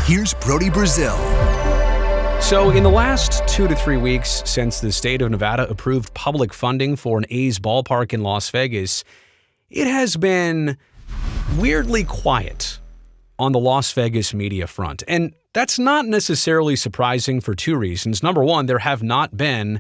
Here's Brody Brazil. So in the last 2 to 3 weeks since the state of Nevada approved public funding for an A's ballpark in Las Vegas, it has been weirdly quiet on the Las Vegas media front. And that's not necessarily surprising for two reasons. Number one, there have not been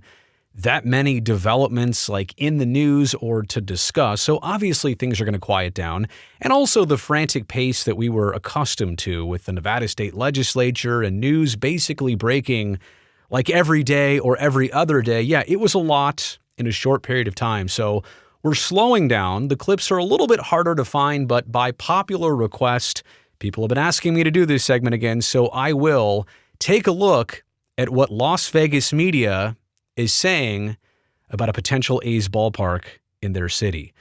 that many developments like in the news or to discuss. So obviously things are going to quiet down. And also the frantic pace that we were accustomed to with the Nevada state legislature and news basically breaking like every day or every other day. Yeah, it was a lot in a short period of time. So we're slowing down. The clips are a little bit harder to find, but by popular request, people have been asking me to do this segment again. So I will take a look at what Las Vegas media is saying about a potential A's ballpark in their city.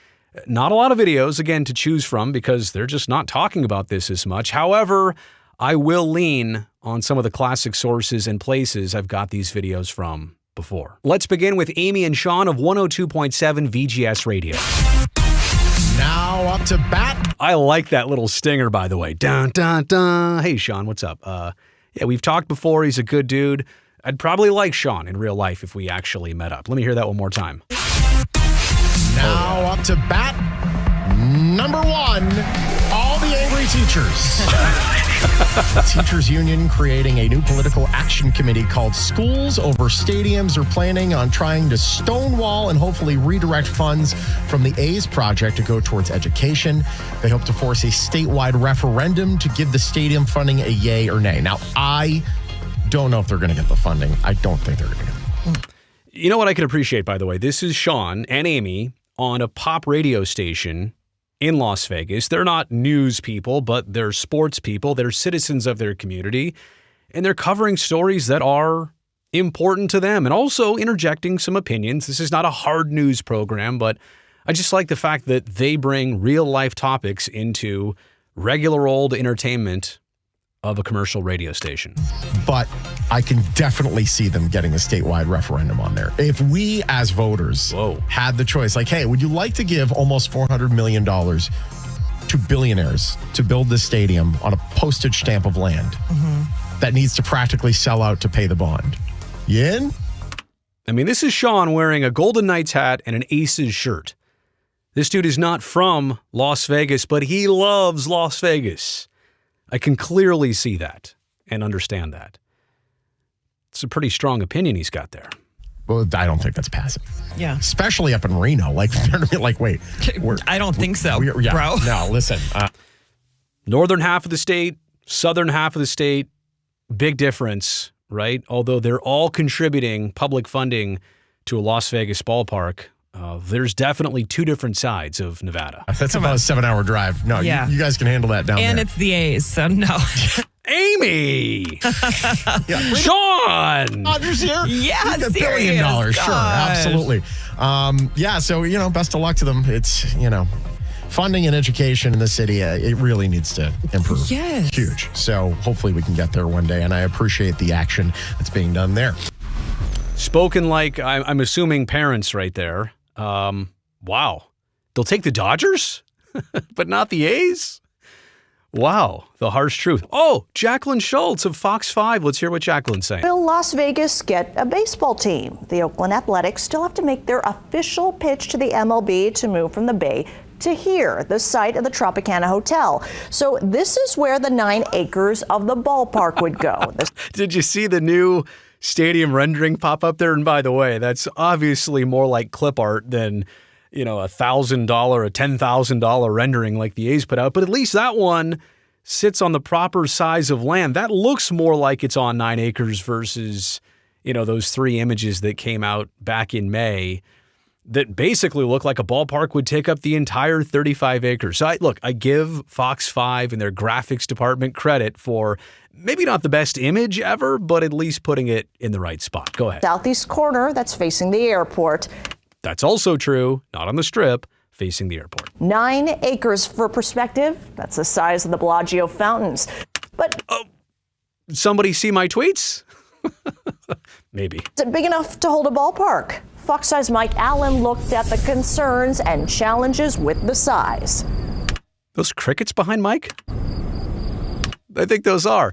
Not a lot of videos, again, to choose from because they're just not talking about this as much. However, I will lean on some of the classic sources and places I've got these videos from before. Let's begin with Amy and Sean of 102.7 VGS Radio. Now up to bat. I like that little stinger, by the way. Dun, dun, dun. Hey, Sean, what's up? Yeah, we've talked before. He's a good dude. I'd probably like Sean in real life if we actually met up. Let me hear that one more time. Now up to bat. Number one, all the angry teachers. The Teachers Union creating a new political action committee called Schools Over Stadiums are planning on trying to stonewall and hopefully redirect funds from the A's project to go towards education. They hope to force a statewide referendum to give the stadium funding a yay or nay. Now, I don't know if they're going to get the funding. I don't think they're going to get it. You know what I can appreciate, by the way? This is Sean and Amy on a pop radio station in Las Vegas. They're not news people, but they're sports people. They're citizens of their community, and they're covering stories that are important to them and also interjecting some opinions. This is not a hard news program, but I just like the fact that they bring real-life topics into regular old entertainment of a commercial radio station. But I can definitely see them getting a statewide referendum on there. If we as voters had the choice, like, hey, would you like to give almost $400 million to billionaires to build this stadium on a postage stamp of land that needs to practically sell out to pay the bond? You in? I mean, this is Sean wearing a Golden Knights hat and an Aces shirt. This dude is not from Las Vegas, but he loves Las Vegas. I can clearly see that and understand that. It's a pretty strong opinion he's got there. Well, I don't think that's passive. Yeah. Especially up in Reno. Like, wait. I don't think so, bro. No, listen. Northern half of the state, southern half of the state, big difference, right? Although they're all contributing public funding to a Las Vegas ballpark, there's definitely two different sides of Nevada. That's about a 7-hour drive. No, you guys can handle that down there. And it's the A's, so no. Amy! Sean! Rodgers here? Yeah, $1 billion. Gosh. Sure, absolutely. So, best of luck to them. It's, funding and education in the city, it really needs to improve. Yes. Huge. So hopefully we can get there one day, and I appreciate the action that's being done there. Spoken like, I'm assuming parents right there. Wow. They'll take the Dodgers, but not the A's? Wow. The harsh truth. Oh, Jacqueline Schultz of Fox 5. Let's hear what Jacqueline's saying. Will Las Vegas get a baseball team? The Oakland Athletics still have to make their official pitch to the MLB to move from the Bay to here, the site of the Tropicana Hotel. So this is where the 9 acres of the ballpark would go. Did you see the new stadium rendering pop up there? And by the way, that's obviously more like clip art than, $1,000, a $10,000 rendering like the A's put out. But at least that one sits on the proper size of land. That looks more like it's on 9 acres versus, those 3 images that came out back in May that basically look like a ballpark would take up the entire 35 acres. So I give Fox 5 and their graphics department credit for maybe not the best image ever, but at least putting it in the right spot. Go ahead. Southeast corner that's facing the airport. That's also true, not on the Strip, facing the airport. 9 acres for perspective. That's the size of the Bellagio fountains. But somebody see my tweets? Maybe. Is it big enough to hold a ballpark? Fox 5's Mike Allen looked at the concerns and challenges with the size. Those crickets behind Mike? I think those are.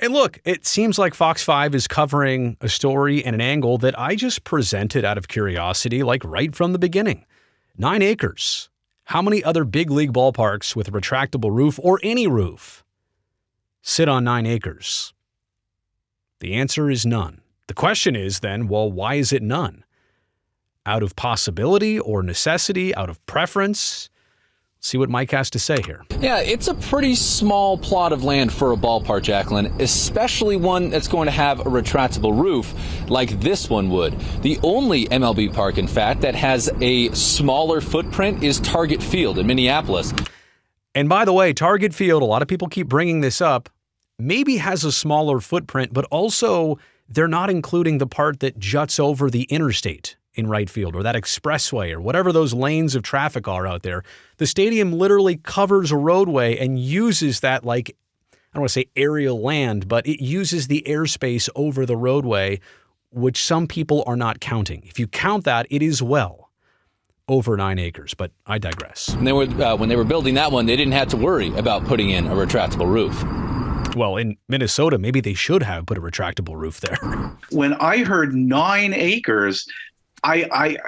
And look, it seems like Fox 5 is covering a story and an angle that I just presented out of curiosity, like right from the beginning. 9 acres. How many other big league ballparks with a retractable roof or any roof sit on 9 acres? The answer is none. The question is then, well, why is it none? Out of possibility or necessity, out of preference? See what Mike has to say here. Yeah, it's a pretty small plot of land for a ballpark, Jacqueline, especially one that's going to have a retractable roof like this one would. The only MLB park, in fact, that has a smaller footprint is Target Field in Minneapolis. And by the way, Target Field, a lot of people keep bringing this up, maybe has a smaller footprint, but also they're not including the part that juts over the interstate in right field, or that expressway, or whatever those lanes of traffic are out there. The stadium literally covers a roadway and uses that, like, I don't want to say aerial land, but it uses the airspace over the roadway, which some people are not counting. If you count that, it is well over 9 acres, but I digress. And when they were building that one, they didn't have to worry about putting in a retractable roof. Well, in Minnesota, maybe they should have put a retractable roof there. When I heard 9 acres, I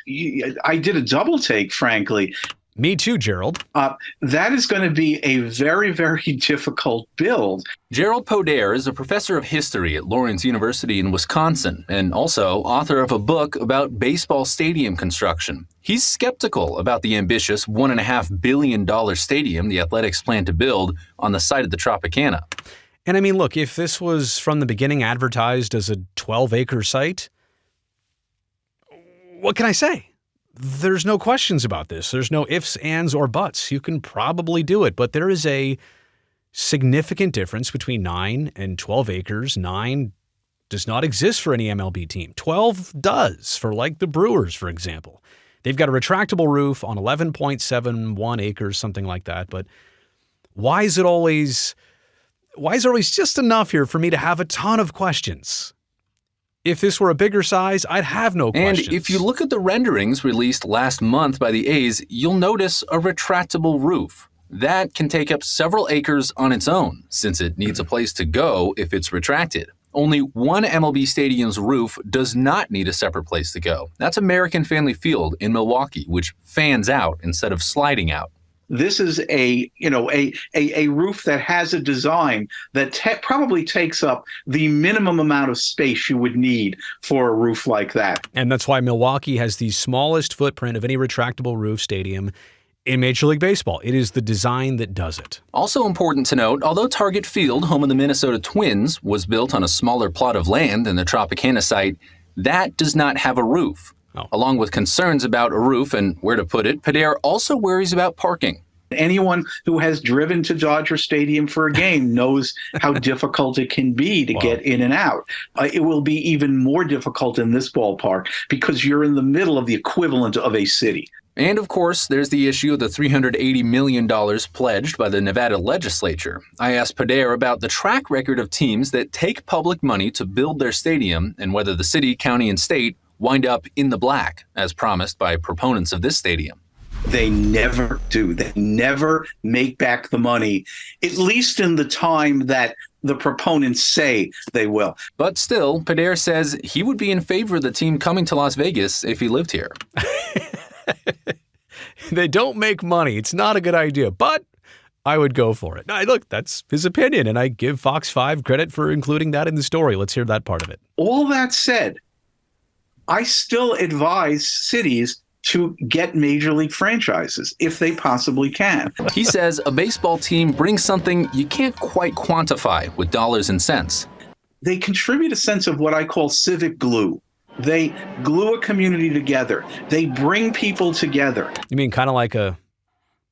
did a double take, frankly. Me too, Gerald. That is going to be a very, very difficult build. Gerald Podair is a professor of history at Lawrence University in Wisconsin and also author of a book about baseball stadium construction. He's skeptical about the ambitious $1.5 billion stadium the Athletics plan to build on the site of the Tropicana. And I mean, look, if this was from the beginning advertised as a 12-acre site, what can I say? There's no questions about this. There's no ifs, ands, or buts. You can probably do it, but there is a significant difference between 9 and 12 acres. 9 does not exist for any MLB team. 12 does for, like, the Brewers, for example. They've got a retractable roof on 11.71 acres, something like that. But why is it always just enough here for me to have a ton of questions? If this were a bigger size, I'd have no questions. And if you look at the renderings released last month by the A's, you'll notice a retractable roof. That can take up several acres on its own, since it needs a place to go if it's retracted. Only one MLB stadium's roof does not need a separate place to go. That's American Family Field in Milwaukee, which fans out instead of sliding out. This is a roof that has a design that probably takes up the minimum amount of space you would need for a roof like that. And that's why Milwaukee has the smallest footprint of any retractable roof stadium in Major League Baseball. It is the design that does it. Also important to note, although Target Field, home of the Minnesota Twins, was built on a smaller plot of land than the Tropicana site, that does not have a roof. Along with concerns about a roof and where to put it, Podair also worries about parking. Anyone who has driven to Dodger Stadium for a game knows how difficult it can be to get in and out. It will be even more difficult in this ballpark because you're in the middle of the equivalent of a city. And of course, there's the issue of the $380 million pledged by the Nevada legislature. I asked Podair about the track record of teams that take public money to build their stadium and whether the city, county, and state wind up in the black, as promised by proponents of this stadium. They never do. They never make back the money, at least in the time that the proponents say they will. But still, Podair says he would be in favor of the team coming to Las Vegas if he lived here. They don't make money. It's not a good idea, but I would go for it. Now, look, that's his opinion, and I give Fox 5 credit for including that in the story. Let's hear that part of it. All that said, I still advise cities to get major league franchises if they possibly can. He says a baseball team brings something you can't quite quantify with dollars and cents. They contribute a sense of what I call civic glue. They glue a community together. They bring people together. You mean kind of like an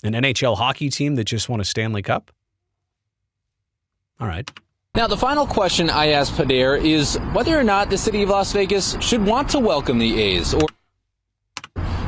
NHL hockey team that just won a Stanley Cup? All right. Now, the final question I asked Podair is whether or not the city of Las Vegas should want to welcome the A's or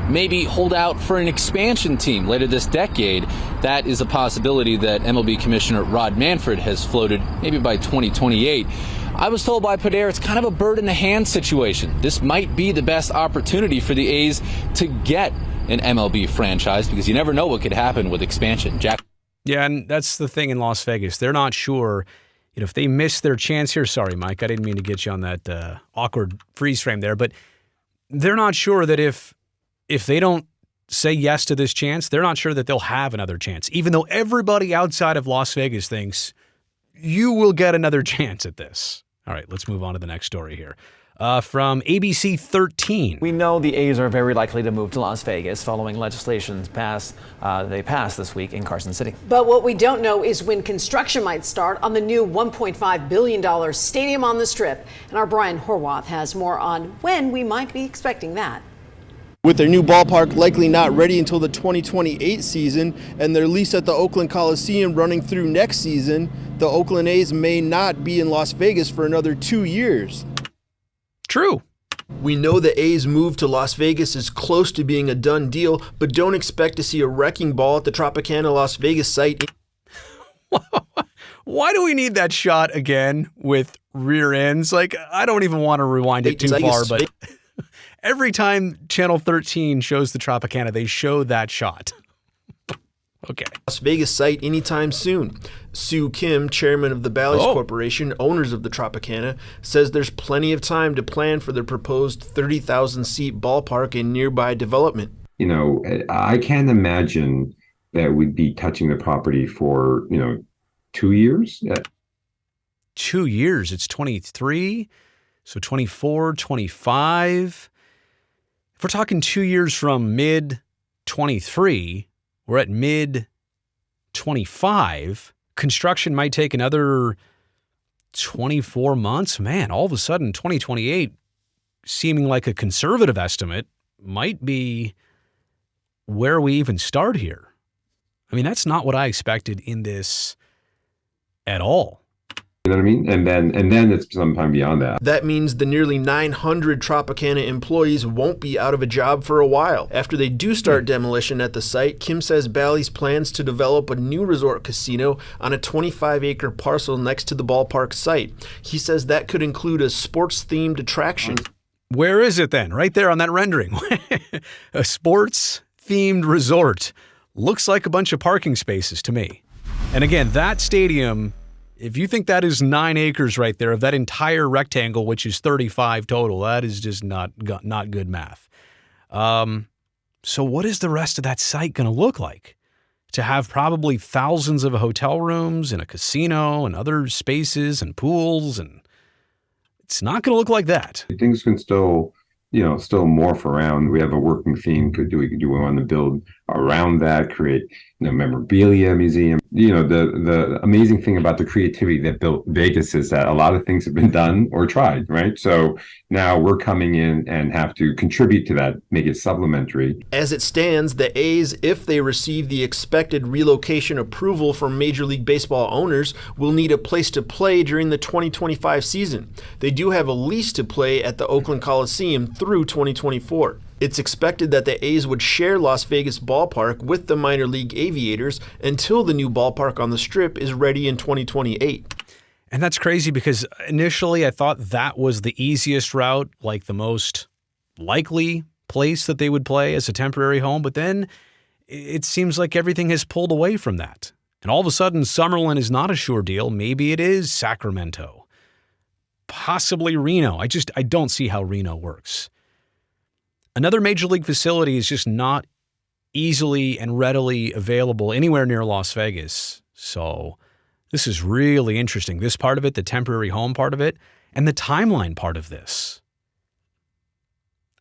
maybe hold out for an expansion team later this decade. That is a possibility that MLB Commissioner Rod Manfred has floated, maybe by 2028. I was told by Podair it's kind of a bird in the hand situation. This might be the best opportunity for the A's to get an MLB franchise because you never know what could happen with expansion. Jack. Yeah, and that's the thing in Las Vegas. They're not sure. if they miss their chance here, sorry, Mike, I didn't mean to get you on that awkward freeze frame there, but they're not sure that if they don't say yes to this chance, they're not sure that they'll have another chance, even though everybody outside of Las Vegas thinks you will get another chance at this. All right, let's move on to the next story here. From ABC 13. We know the A's are very likely to move to Las Vegas following legislation passed this week in Carson City. But what we don't know is when construction might start on the new $1.5 billion stadium on the Strip. And our Brian Horwath has more on when we might be expecting that. With their new ballpark likely not ready until the 2028 season and their lease at the Oakland Coliseum running through next season, the Oakland A's may not be in Las Vegas for another 2 years. True. We know the A's move to Las Vegas is close to being a done deal, but don't expect to see a wrecking ball at the Tropicana Las Vegas site. Why do we need that shot again with rear ends? Like, I don't even want to rewind it too far, but every time Channel 13 shows the Tropicana, they show that shot. Okay. Las Vegas site anytime soon. Sue Kim, chairman of the Bally's Corporation, owners of the Tropicana, says there's plenty of time to plan for their proposed 30,000-seat ballpark in nearby development. You know, I can't imagine that we'd be touching the property for, 2 years. 2 years. It's 23, so 24, 25. If we're talking 2 years from mid-23, we're at mid-25. Construction might take another 24 months. Man, all of a sudden, 2028, seeming like a conservative estimate, might be where we even start here. I mean, that's not what I expected in this at all. You know what I mean? And then it's sometime beyond that. That means the nearly 900 Tropicana employees won't be out of a job for a while. After they do start demolition at the site, Kim says Bally's plans to develop a new resort casino on a 25-acre parcel next to the ballpark site. He says that could include a sports-themed attraction. Where is it then? Right there on that rendering. A sports-themed resort. Looks like a bunch of parking spaces to me. And again, that stadium, if you think that is 9 acres right there of that entire rectangle, which is 35 total, that is just not good math. So what is the rest of that site going to look like? To have probably thousands of hotel rooms and a casino and other spaces and pools, and it's not going to look like that. Things can still morph around. We have a working theme. Do we want to build around that, create, memorabilia museum? The amazing thing about the creativity that built Vegas is that a lot of things have been done or tried, right? So now we're coming in and have to contribute to that, make it supplementary. As it stands, the A's, if they receive the expected relocation approval from Major League Baseball owners, will need a place to play during the 2025 season. They do have a lease to play at the Oakland Coliseum through 2024. It's expected that the A's would share Las Vegas ballpark with the minor league Aviators until the new ballpark on the Strip is ready in 2028. And that's crazy because initially I thought that was the easiest route, like the most likely place that they would play as a temporary home. But then it seems like everything has pulled away from that. And all of a sudden, Summerlin is not a sure deal. Maybe it is Sacramento, possibly Reno. I don't see how Reno works. Another major league facility is just not easily and readily available anywhere near Las Vegas. So this is really interesting. This part of it, the temporary home part of it, and the timeline part of this,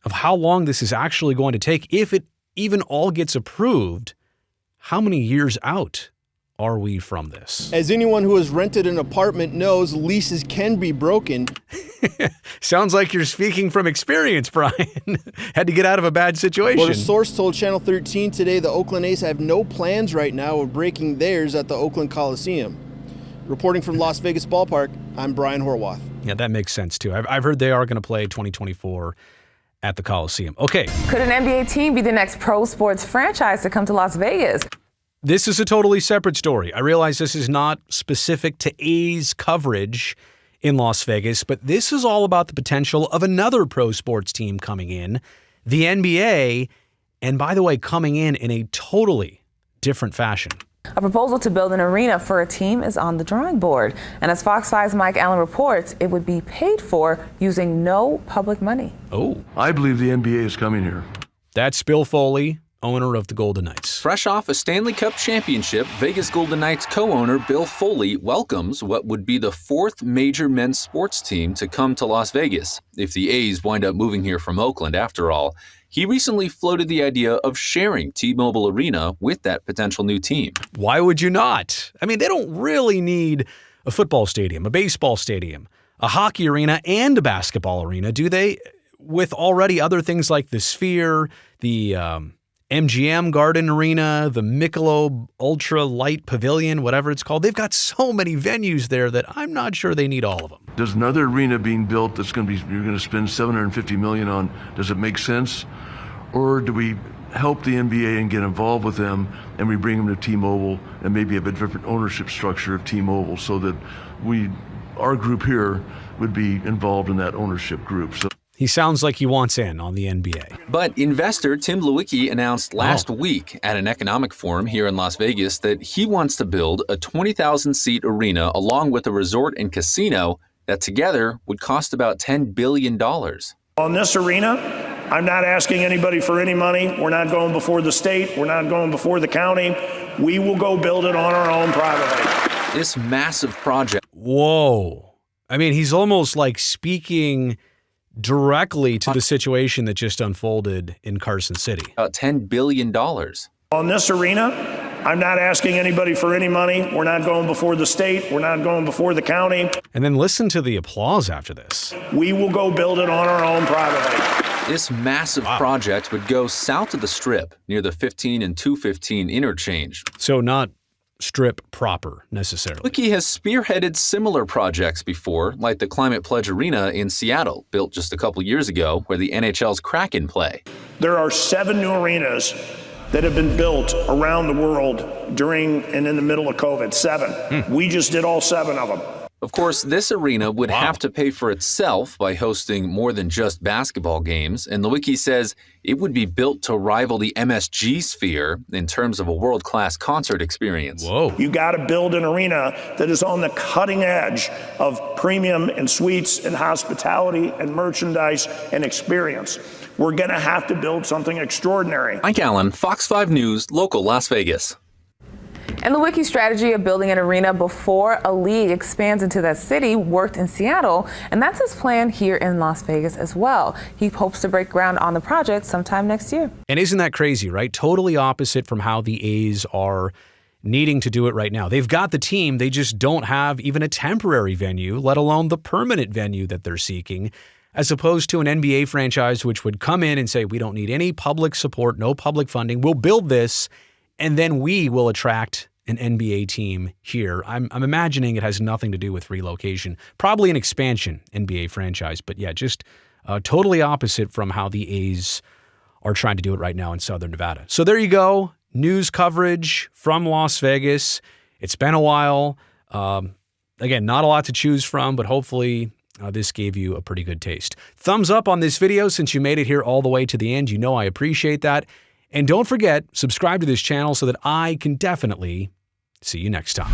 of how long this is actually going to take. If it even all gets approved, how many years out are we from this? As anyone who has rented an apartment knows, leases can be broken. Sounds like you're speaking from experience, Brian. Had to get out of a bad situation. Well, a source told Channel 13 today the Oakland A's have no plans right now of breaking theirs at the Oakland Coliseum. Reporting from Las Vegas Ballpark, I'm Brian Horwath. Yeah, that makes sense, too. I've heard they are going to play 2024 at the Coliseum. Okay. Could an NBA team be the next pro sports franchise to come to Las Vegas? This is a totally separate story. I realize this is not specific to A's coverage in Las Vegas, but this is all about the potential of another pro sports team coming in, the NBA, and by the way, coming in a totally different fashion. A proposal to build an arena for a team is on the drawing board. And as Fox 5's Mike Allen reports, it would be paid for using no public money. Oh. I believe the NBA is coming here. That's Bill Foley, owner of the Golden Knights. Fresh off a Stanley Cup championship, Vegas Golden Knights co-owner Bill Foley welcomes what would be the fourth major men's sports team to come to Las Vegas, if the A's wind up moving here from Oakland after all. He recently floated the idea of sharing T-Mobile Arena with that potential new team. Why would you not? I mean, they don't really need a football stadium, a baseball stadium, a hockey arena, and a basketball arena, do they? With already other things like the Sphere, the MGM Garden Arena, the Michelob Ultra Light Pavilion, whatever it's called. They've got so many venues there that I'm not sure they need all of them. There's another arena being built that's you're going to spend $750 million on. Does it make sense? Or do we help the NBA and get involved with them, and we bring them to T-Mobile and maybe have a different ownership structure of T-Mobile so that our group here would be involved in that ownership group. So he sounds like he wants in on the NBA. But investor Tim Lewicki announced last week at an economic forum here in Las Vegas that he wants to build a 20,000-seat arena along with a resort and casino that together would cost about $10 billion. On this arena, I'm not asking anybody for any money. We're not going before the state. We're not going before the county. We will go build it on our own privately. This massive project. Whoa. I mean, he's almost like speaking directly to the situation that just unfolded in Carson City. About $10 billion. On this arena, I'm not asking anybody for any money. We're not going before the state. We're not going before the county. And then listen to the applause after this. We will go build it on our own privately. This massive project would go south of the Strip near the 15 and 215 interchange. So not Strip proper, necessarily. Lewicki has spearheaded similar projects before, like the Climate Pledge Arena in Seattle, built just a couple years ago, where the NHL's Kraken play. There are 7 new arenas that have been built around the world during and in the middle of COVID. 7. We just did all 7 of them. Of course, this arena would have to pay for itself by hosting more than just basketball games, and Lewicki says it would be built to rival the MSG Sphere in terms of a world-class concert experience. Whoa. You got to build an arena that is on the cutting edge of premium and suites and hospitality and merchandise and experience. We're going to have to build something extraordinary. Mike Allen, Fox 5 News, local Las Vegas. And Lewicki's strategy of building an arena before a league expands into that city worked in Seattle, and that's his plan here in Las Vegas as well. He hopes to break ground on the project sometime next year. And isn't that crazy, right? Totally opposite from how the A's are needing to do it right now. They've got the team, they just don't have even a temporary venue, let alone the permanent venue that they're seeking, as opposed to an NBA franchise which would come in and say, we don't need any public support, no public funding, we'll build this, and then we will attract an NBA team here. I'm imagining it has nothing to do with relocation. Probably an expansion NBA franchise, but yeah, just totally opposite from how the A's are trying to do it right now in Southern Nevada. So there you go. News coverage from Las Vegas. It's been a while. Again, not a lot to choose from, but hopefully this gave you a pretty good taste. Thumbs up on this video since you made it here all the way to the end. You know I appreciate that. And don't forget, subscribe to this channel so that I can definitely see you next time.